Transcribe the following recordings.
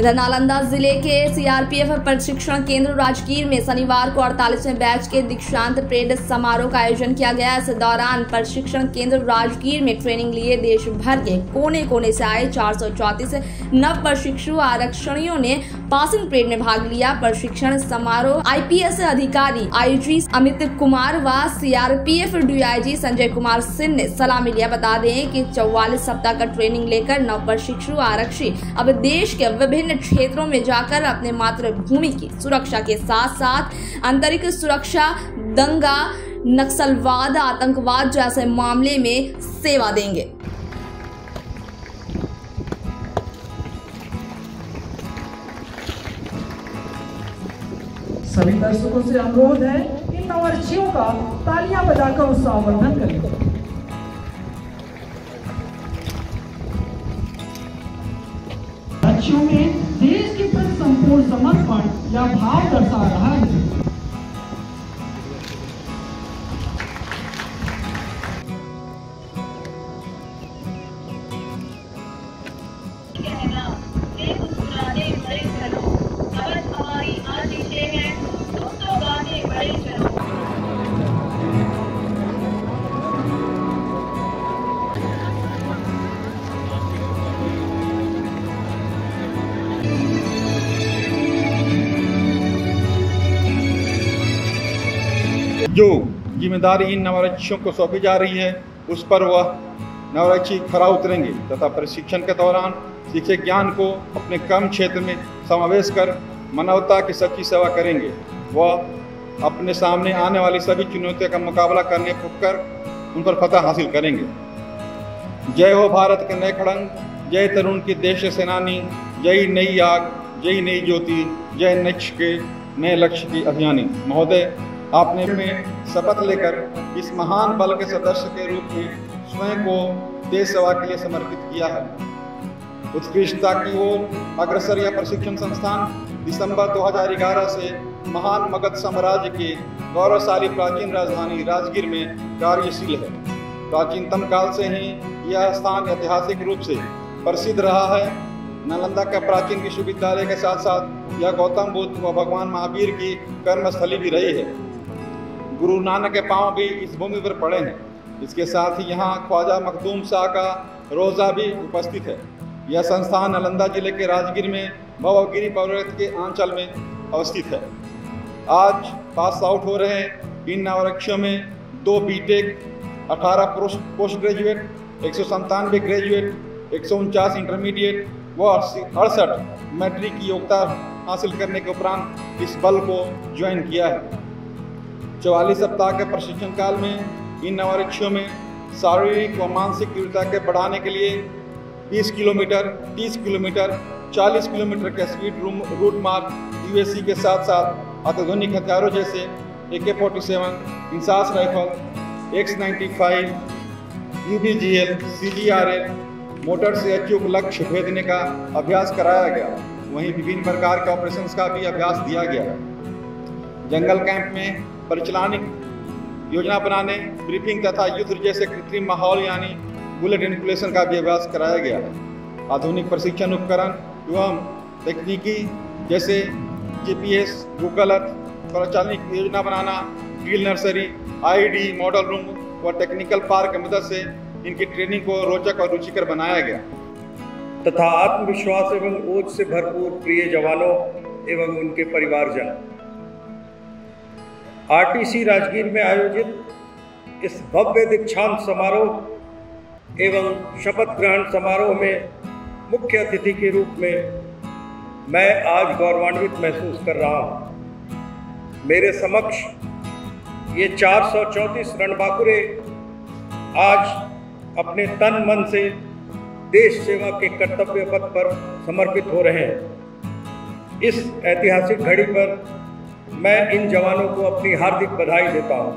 इधर नालंदा जिले के सीआरपीएफ प्रशिक्षण केंद्र राजगीर में शनिवार को 48वें बैच के दीक्षांत परेड समारोह का आयोजन किया गया। इस दौरान प्रशिक्षण केंद्र राजगीर में ट्रेनिंग लिए देश भर के कोने कोने से आए 434 नव प्रशिक्षु आरक्षणियों ने पासिंग परेड में भाग लिया। प्रशिक्षण समारोह आईपीएस अधिकारी आईजी अमित कुमार व सीआरपीएफ डीआईजी संजय कुमार सिंह ने सलामी लिया। बता दें कि 44 सप्ताह का ट्रेनिंग लेकर नव प्रशिक्षु आरक्षी अब देश के विभिन्न क्षेत्रों में जाकर अपने मातृभूमि की सुरक्षा के साथ साथ आंतरिक सुरक्षा, दंगा, नक्सलवाद, आतंकवाद जैसे मामले में सेवा देंगे। सभी दर्शकों से अनुरोध है इन नवरक्षियों का तालियां बजाकर उत्साहवर्धन करें। बच्चों में देश के प्रति संपूर्ण समर्पण या भाव दर्शा रहा है। जो जिम्मेदारी इन नवरक्षियों को सौंपी जा रही है उस पर वह नवरक्षी खरा उतरेंगे तथा प्रशिक्षण के दौरान सीखे ज्ञान को अपने कर्म क्षेत्र में समावेश कर मानवता की सच्ची सेवा करेंगे। वह अपने सामने आने वाली सभी चुनौतियों का मुकाबला करने कर उन पर फतह हासिल करेंगे। जय हो भारत के नए खड़ंग, जय तरुण की देश सेनानी, जय नई आग, जय नई ज्योति, जय लक्ष्य के नए लक्ष्य की अभियानी। महोदय, आपने में शपथ लेकर इस महान बल के सदस्य के रूप में स्वयं को देश सेवा के लिए समर्पित किया है। उत्कृष्टता की ओर अग्रसर यह प्रशिक्षण संस्थान दिसंबर 2011 से महान मगध साम्राज्य के गौरवशाली प्राचीन राजधानी राजगीर में कार्यशील है। प्राचीनतम काल से ही यह स्थान ऐतिहासिक रूप से प्रसिद्ध रहा है। नालंदा का प्राचीन विश्वविद्यालय के साथ साथ यह गौतम बुद्ध व भगवान महावीर की कर्मस्थली भी रही है। गुरु नानक के पांव भी इस भूमि पर पड़े हैं। इसके साथ ही यहाँ ख्वाजा मखदूम शाह का रोज़ा भी उपस्थित है। यह संस्थान नालंदा जिले के राजगीर में भवगिरी पर्वत के आंचल में अवस्थित है। आज पास आउट हो रहे इन नवरक्षियों में 2 BTech, 18 post graduate, 197 graduate, 149 intermediate व 68 मैट्रिक की योग्यता हासिल करने के उपरांत इस बल को ज्वाइन किया है। 44 सप्ताह के प्रशिक्षण काल में इन नवरक्षियों में शारीरिक व मानसिक तीव्रता के बढ़ाने के लिए 20 किलोमीटर, 30 किलोमीटर, 40 किलोमीटर के स्पीड रूट मार्च यूएससी के साथ साथ अत्याधुनिक हथियारों जैसे AK-47, INSAS rifle, X-95, UBGL, CGRL, motor से अचूक लक्ष्य भेदने का अभ्यास कराया गया। वहीं विभिन्न प्रकार के ऑपरेशंस का भी अभ्यास दिया गया। जंगल कैंप में परिचालनिक योजना बनाने, ब्रीफिंग तथा युद्ध जैसे कृत्रिम माहौल यानी बुलेट इनक्यूलेशन का भी अभ्यास कराया गया है। आधुनिक प्रशिक्षण उपकरण एवं तकनीकी जैसे GPS, गूगल अर्थ, परिचालनिक योजना बनाना, field nursery, IED, model room व टेक्निकल पार्क की मदद से इनकी ट्रेनिंग को रोचक और रुचिकर बनाया गया तथा आत्मविश्वास एवं ओज से भरपूर प्रिय जवानों एवं उनके परिवारजन, RTC राजगीर में आयोजित इस भव्य दीक्षांत समारोह एवं शपथ ग्रहण समारोह में मुख्य अतिथि के रूप में मैं आज गौरवान्वित महसूस कर रहा हूँ। मेरे समक्ष ये 434 रणबांकुरे आज अपने तन मन से देश सेवा के कर्तव्य पथ पर समर्पित हो रहे हैं। इस ऐतिहासिक घड़ी पर मैं इन जवानों को अपनी हार्दिक बधाई देता हूं।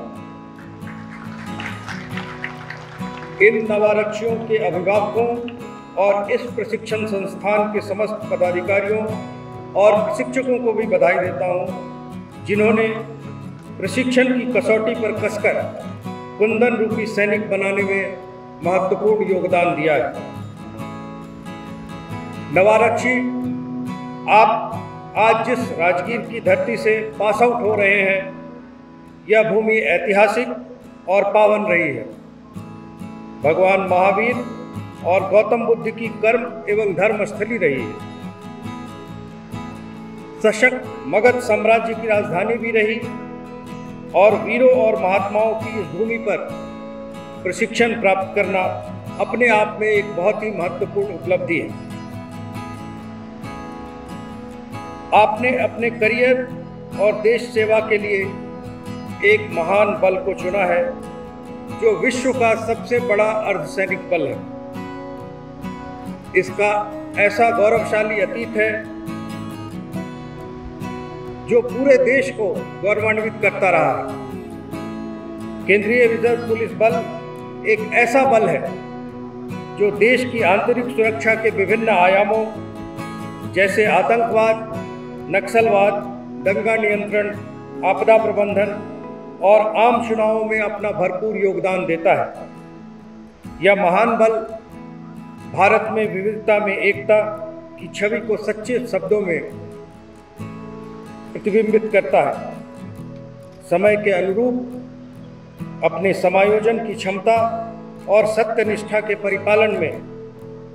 इन नवारक्षियों के अभिभावकों और इस प्रशिक्षण संस्थान के समस्त पदाधिकारियों और प्रशिक्षकों को भी बधाई देता हूं, जिन्होंने प्रशिक्षण की कसौटी पर कसकर कुंदन रूपी सैनिक बनाने में महत्वपूर्ण योगदान दिया है। नवारक्षी आप आज जिस राजगीर की धरती से पास आउट हो रहे हैं, यह भूमि ऐतिहासिक और पावन रही है। भगवान महावीर और गौतम बुद्ध की कर्म एवं धर्म स्थली रही है। सशक्त मगध साम्राज्य की राजधानी भी रही और वीरों और महात्माओं की इस भूमि पर प्रशिक्षण प्राप्त करना अपने आप में एक बहुत ही महत्वपूर्ण उपलब्धि है। आपने अपने करियर और देश सेवा के लिए एक महान बल को चुना है, जो विश्व का सबसे बड़ा अर्धसैनिक बल है। इसका ऐसा गौरवशाली अतीत है जो पूरे देश को गौरवान्वित करता रहा है। केंद्रीय रिजर्व पुलिस बल एक ऐसा बल है जो देश की आंतरिक सुरक्षा के विभिन्न आयामों जैसे आतंकवाद, नक्सलवाद, दंगा नियंत्रण, आपदा प्रबंधन और आम चुनावों में अपना भरपूर योगदान देता है। यह महान बल भारत में विविधता में एकता की छवि को सच्चे शब्दों में प्रतिबिंबित करता है। समय के अनुरूप अपने समायोजन की क्षमता और सत्यनिष्ठा के परिपालन में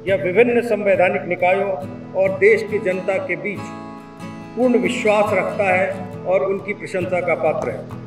यह विभिन्न संवैधानिक निकायों और देश की जनता के बीच पूर्ण विश्वास रखता है और उनकी प्रशंसा का पात्र है।